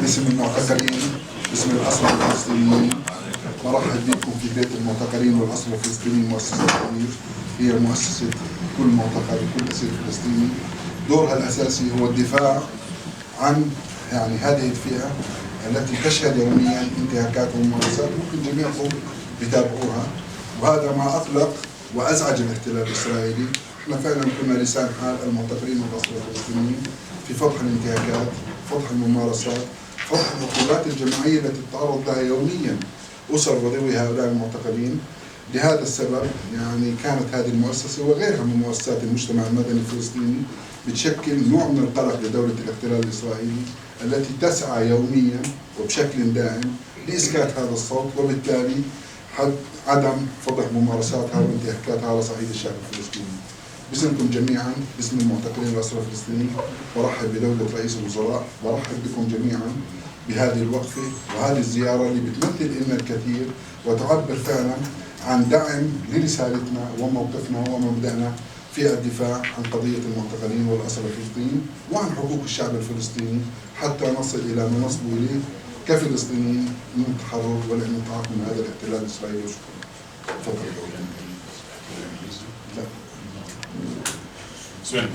باسم المعتقلين، باسم الأسرى الفلسطينيين، برحب بكم في بيت المعتقلين والأسرى الفلسطينيين. مؤسسة تصوير هي مؤسسة كل معتقل وكل أسير فلسطيني. دورها الأساسي هو الدفاع عن هذه الفئة التي تشهد يوميا انتهاكات وممارسات ممكن جميعكم بتابعوها، وهذا ما أقلق وأزعج الاحتلال الإسرائيلي. احنا فعلا كنا لسان حال المعتقلين والأسرى الفلسطينيين في فضح الانتهاكات، فضح الممارسات، فضح العقوبات الجماعية التي تتعرض لها يوميا أسر وذوي هؤلاء المعتقلين. لهذا السبب كانت هذه المؤسسة وغيرها من مؤسسات المجتمع المدني الفلسطيني بتشكل نوع من القلق لدولة الاحتلال الإسرائيلي التي تسعى يوميا وبشكل دائم لإسكات هذا الصوت، وبالتالي عدم فضح ممارساتها وانتهاكاتها على صعيد الشعب الفلسطيني. باسمكم جميعا، باسم المعتقلين والأسرى الفلسطينيين، برحب بدولة رئيس الوزراء، برحب بكم جميعا بهذه الوقفة وهذه الزيارة اللي بتمثل لنا الكثير وتعبر فعلا عن دعم لرسالتنا وموقفنا ومبدأنا في الدفاع عن قضية المعتقلين والأسرى الفلسطينيين وعن حقوق الشعب الفلسطيني حتى نصل إلى ما نصل إليه كفلسطينيين من التحرر والانطلاق من هذا الاحتلال الإسرائيلي. شكرا.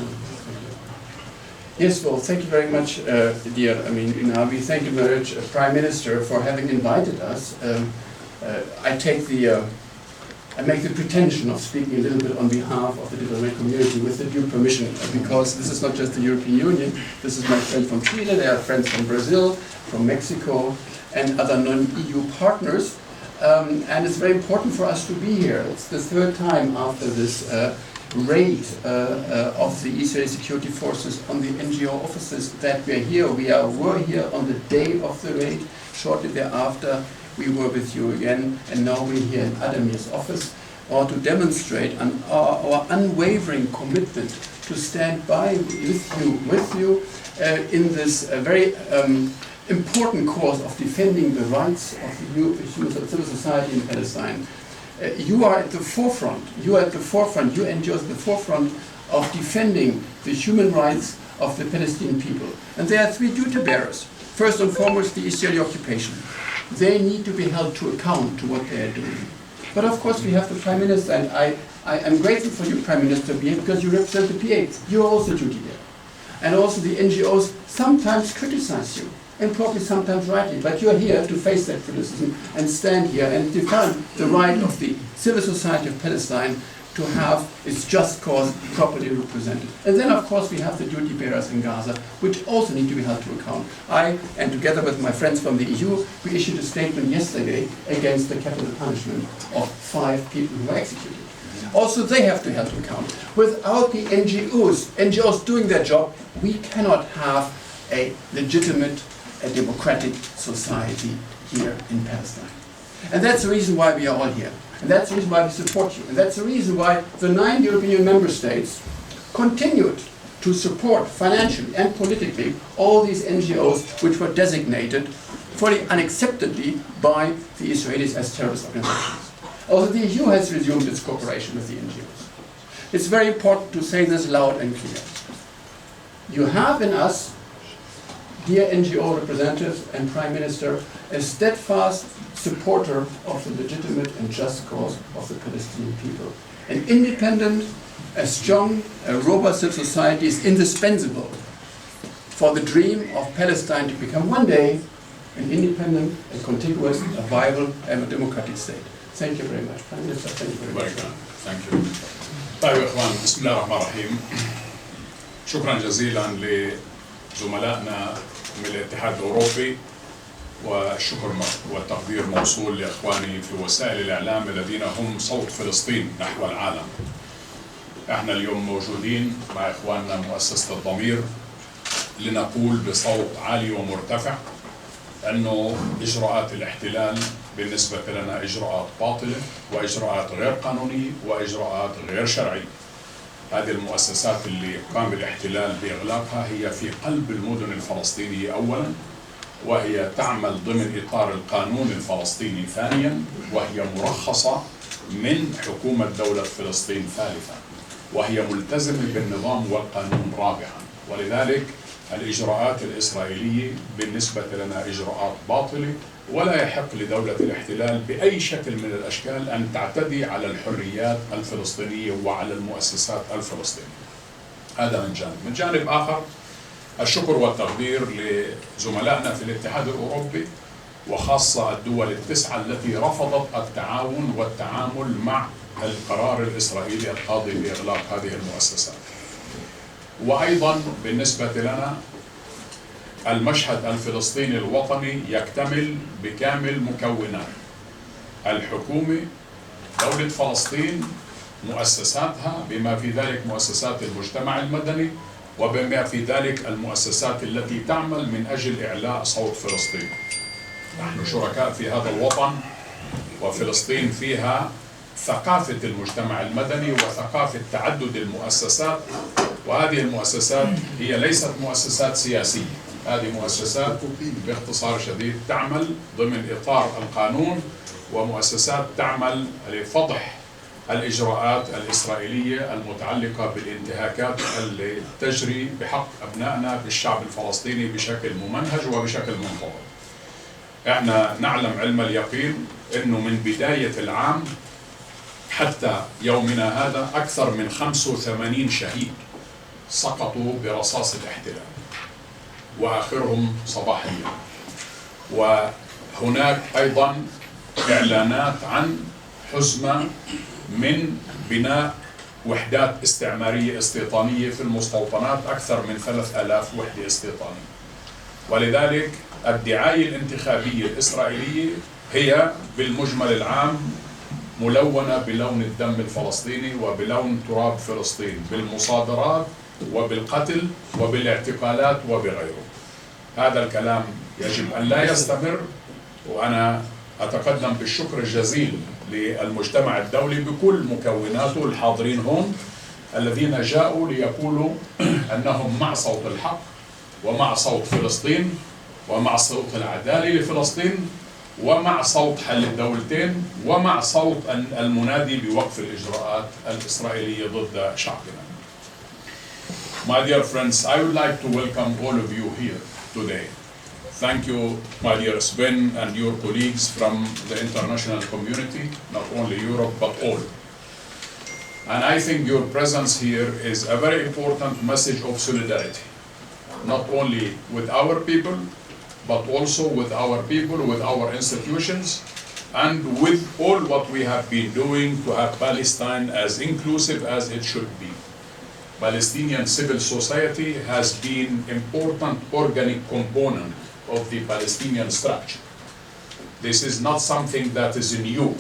Yes, well, thank you very much, dear Inhabi. Thank you very much, Prime Minister, for having invited us. I make the pretension of speaking a little bit on behalf of the diplomatic community with the due permission, because this is not just the European Union, this is my friend from Chile, there are friends from Brazil, from Mexico, and other non-EU partners. And it's very important for us to be here. It's the third time after this raid of the Israeli security forces on the NGO offices that we are here. We were here on the day of the raid. Shortly thereafter, we were with you again, and now we're here in Adamir's office to demonstrate our unwavering commitment to stand by with you in this very important cause of defending the rights of the civil society in Palestine. You are at the forefront, you NGOs at the forefront of defending the human rights of the Palestinian people. And there are three duty bearers. First and foremost, the Israeli occupation. They need to be held to account to what they are doing. But of course we have the Prime Minister, and I am grateful for you, Prime Minister, because you represent the P8. You are also duty bearer. And also the NGOs sometimes criticize you, and probably sometimes rightly, but you are here to face that criticism and stand here and defend the right of the civil society of Palestine to have its just cause properly represented. And then of course we have the duty bearers in Gaza, which also need to be held to account. And together with my friends from the EU, we issued a statement yesterday against the capital punishment of 5 people who were executed. Also they have to be held to account. Without the NGOs doing their job, we cannot have a legitimate, a democratic society here in Palestine. And that's the reason why we are all here. And that's the reason why we support you. And that's the reason why the 9 European Union member states continued to support financially and politically all these NGOs which were designated fully unacceptably by the Israelis as terrorist organizations. Also the EU has resumed its cooperation with the NGOs. It's very important to say this loud and clear. You have in us, dear NGO representatives and Prime Minister, a steadfast supporter of the legitimate and just cause of the Palestinian people. An independent, a strong, a robust civil society is indispensable for the dream of Palestine to become one day an independent, a contiguous, a viable, and a democratic state. Thank you very much, Prime Minister. Thank you very much. Thank you. طيب يا اخوان، بسم الله الرحمن الرحيم. شكرا جزيلا لزملائنا من الاتحاد الاوروبي، والشكر والتقدير موصول لاخواني في وسائل الاعلام الذين هم صوت فلسطين نحو العالم. احنا اليوم موجودين مع اخواننا مؤسسة الضمير لنقول بصوت عالي ومرتفع انه اجراءات الاحتلال بالنسبة لنا اجراءات باطلة واجراءات غير قانونية واجراءات غير شرعية. هذه المؤسسات اللي قام الاحتلال باغلاقها هي في قلب المدن الفلسطينية اولا، وهي تعمل ضمن اطار القانون الفلسطيني ثانيا، وهي مرخصة من حكومة دولة فلسطين ثالثا، وهي ملتزمة بالنظام والقانون رابعا. ولذلك الإجراءات الإسرائيلية بالنسبة لنا إجراءات باطلة، ولا يحق لدولة الاحتلال بأي شكل من الأشكال أن تعتدي على الحريات الفلسطينية وعلى المؤسسات الفلسطينية. هذا من جانب. من جانب آخر، الشكر والتقدير لزملائنا في الاتحاد الأوروبي، وخاصة الدول التسعة التي رفضت التعاون والتعامل مع القرار الإسرائيلي القاضي بإغلاق هذه المؤسسات. وأيضا بالنسبة لنا المشهد الفلسطيني الوطني يكتمل بكامل مكونات الحكومة، دولة فلسطين، مؤسساتها بما في ذلك مؤسسات المجتمع المدني، وبما في ذلك المؤسسات التي تعمل من أجل إعلاء صوت فلسطين. نحن شركاء في هذا الوطن، وفلسطين فيها ثقافة المجتمع المدني وثقافة تعدد المؤسسات، وهذه المؤسسات هي ليست مؤسسات سياسية، هذه مؤسسات باختصار شديد تعمل ضمن إطار القانون، ومؤسسات تعمل لفضح الإجراءات الإسرائيلية المتعلقة بالانتهاكات اللي تجري بحق أبنائنا بالشعب الفلسطيني بشكل ممنهج وبشكل منتظم. احنا نعلم علم اليقين انه من بداية العام حتى يومنا هذا أكثر من 85 شهيد سقطوا برصاص الاحتلال، وآخرهم صباحيا. وهناك أيضا إعلانات عن حزمة من بناء وحدات استعمارية استيطانية في المستوطنات، أكثر من 3000 وحدة استيطانية. ولذلك الدعاية الانتخابية الإسرائيلية هي بالمجمل العام ملونة بلون الدم الفلسطيني وبلون تراب فلسطين، بالمصادرات وبالقتل وبالاعتقالات وبغيره. هذا الكلام يجب أن لا يستمر، وأنا أتقدم بالشكر الجزيل للمجتمع الدولي بكل مكوناته الحاضرين هون، الذين جاءوا ليقولوا أنهم مع صوت الحق ومع صوت فلسطين ومع صوت العدالة لفلسطين ومع صوت حل الدولتين ومع صوت المنادي بوقف الإجراءات الإسرائيلية ضد شعبنا. My dear friends, I would like to welcome all of you here today. Thank you, my dear Sven and your colleagues from the international community, not only Europe but all. And I think your presence here is a very important message of solidarity, not only with our people, but also with our people, with our institutions, and with all what we have been doing to have Palestine as inclusive as it should be. Palestinian civil society has been an important organic component of the Palestinian structure. This is not something that is new.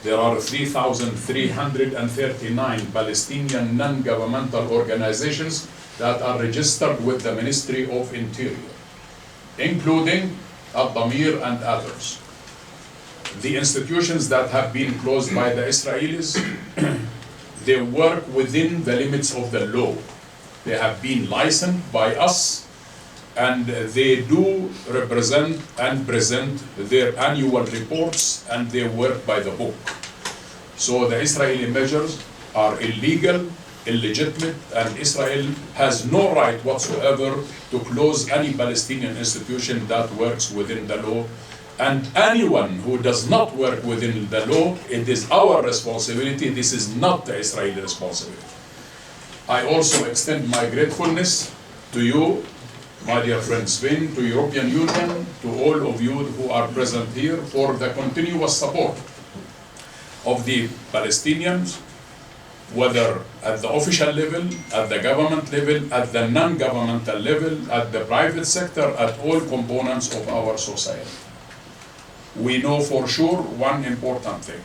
There are 3,339 Palestinian non-governmental organizations that are registered with the Ministry of Interior, including Al-Damir and others. The institutions that have been closed by the Israelis, they work within the limits of the law. They have been licensed by us, and they do represent and present their annual reports, and they work by the book. So the Israeli measures are illegal, illegitimate, and Israel has no right whatsoever to close any Palestinian institution that works within the law. And anyone who does not work within the law, it is our responsibility. This is not the Israeli responsibility. I also extend my gratefulness to you, my dear friend Sven, to European Union, to all of you who are present here for the continuous support of the Palestinians, whether at the official level, at the government level, at the non-governmental level, at the private sector, at all components of our society. We know for sure one important thing.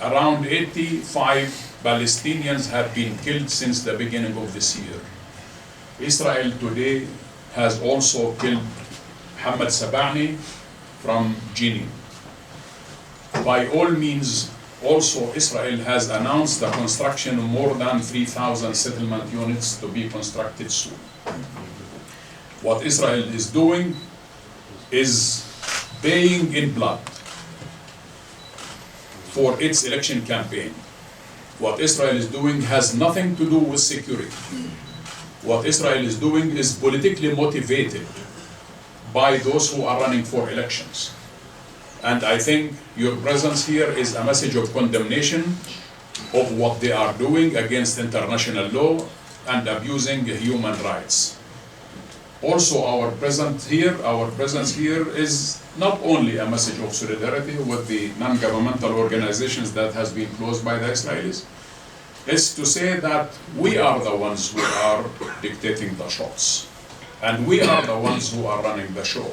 Around 85 Palestinians have been killed since the beginning of this year. Israel today has also killed Mohammed Sabani from Jenin. By all means, also Israel has announced the construction of more than 3,000 settlement units to be constructed soon. What Israel is doing is paying in blood for its election campaign. What Israel is doing has nothing to do with security. what Israel is doing is politically motivated by those who are running for elections. And I think your presence here is a message of condemnation of what they are doing against international law and abusing human rights. Also, our presence here is not only a message of solidarity with the non-governmental organizations that has been closed by the Israelis. It's to say that we are the ones who are dictating the shots, and we are the ones who are running the show.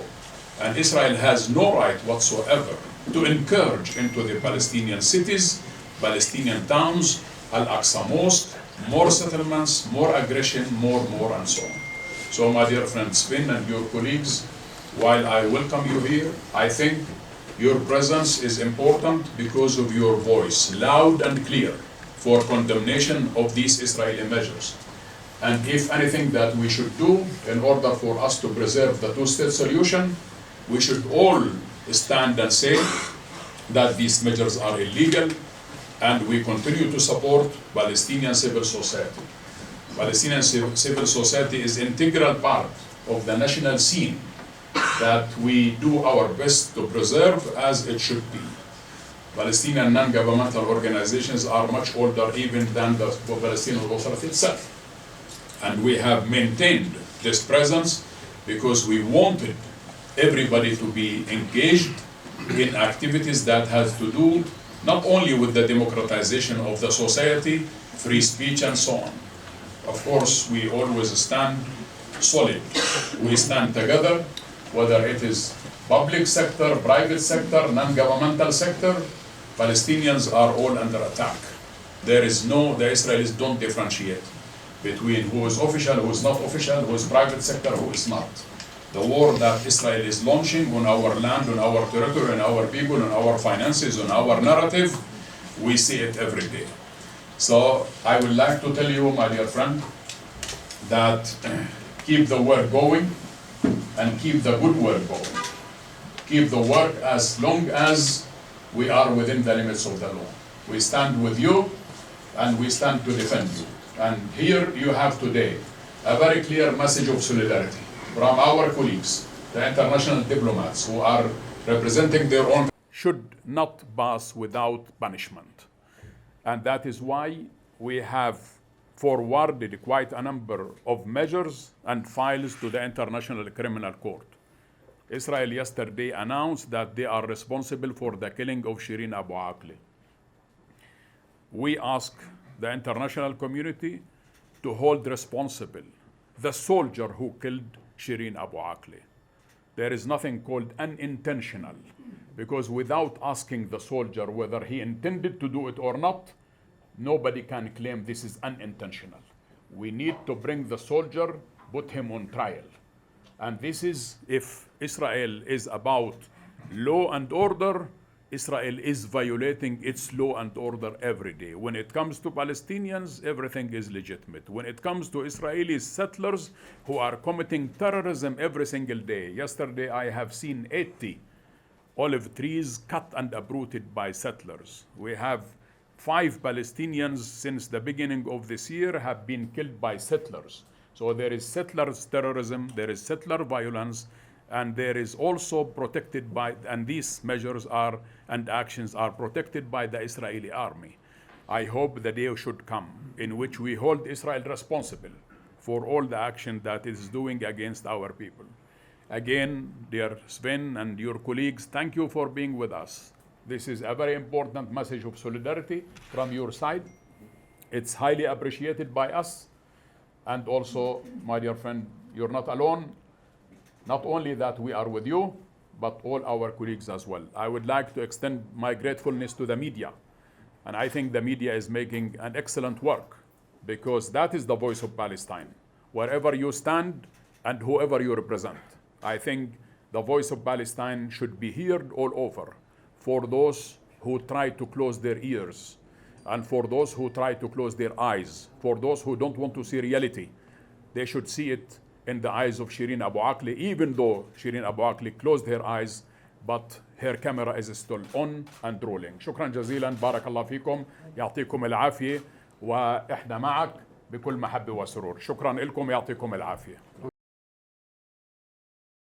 And Israel has no right whatsoever to encourage into the Palestinian cities, Palestinian towns, Al-Aqsa Mosque, more settlements, more aggression, more, and so on. So my dear friend Sven and your colleagues, while I welcome you here, I think your presence is important because of your voice, loud and clear, for condemnation of these Israeli measures. And if anything that we should do in order for us to preserve the two-state solution, we should all stand and say that these measures are illegal, and we continue to support Palestinian civil society. Palestinian civil society is an integral part of the national scene that we do our best to preserve as it should be. Palestinian non-governmental organizations are much older even than the Palestinian Authority itself. And we have maintained this presence because we wanted everybody to be engaged in activities that has to do not only with the democratization of the society, free speech and so on. Of course, we always stand solid. We stand together, whether it is public sector, private sector, non-governmental sector. Palestinians are all under attack. The Israelis don't differentiate between who is official, who is not official, who is private sector, who is not. The war that Israel is launching on our land, on our territory, on our people, on our finances, on our narrative, we see it every day. So I would like to tell you, my dear friend, that keep the work going and keep the good work going. Keep the work as long as we are within the limits of the law. We stand with you and we stand to defend you. And here you have today a very clear message of solidarity from our colleagues, the international diplomats who are representing their own. Should not pass without punishment. And that is why we have forwarded quite a number of measures and files to the International Criminal Court. Israel yesterday announced that they are responsible for the killing of Shireen Abu Akleh. We ask the international community to hold responsible the soldier who killed Shireen Abu Akleh. There is nothing called unintentional, because without asking the soldier whether he intended to do it or not, nobody can claim this is unintentional. We need to bring the soldier, put him on trial. And this is, if Israel is about law and order, Israel is violating its law and order every day. When it comes to Palestinians, everything is legitimate. When it comes to Israeli settlers who are committing terrorism every single day. Yesterday I have seen 80 olive trees cut and uprooted by settlers. We have 5 Palestinians since the beginning of this year have been killed by settlers. So there is settlers terrorism, there is settler violence, and there is also protected by, and these measures are and actions are protected by the Israeli army. I hope the day should come in which we hold Israel responsible for all the action that it is doing against our people. Again, dear Sven and your colleagues, thank you for being with us. This is a very important message of solidarity from your side. It's highly appreciated by us. And also, my dear friend, you're not alone. Not only that we are with you, but all our colleagues as well. I would like to extend my gratefulness to the media. And I think the media is making an excellent work, because that is the voice of Palestine. Wherever you stand and whoever you represent, I think the voice of Palestine should be heard all over, for those who try to close their ears, and for those who try to close their eyes, for those who don't want to see reality. They should see it in the eyes of Shireen Abu Akleh, even though Shireen Abu Akleh closed her eyes, but her camera is still on and rolling. شكرا جزيلا، بارك الله فيكم، يعطيكم العافية، وإحنا معك بكل محبة وسرور. شكرا لكم، يعطيكم العافية.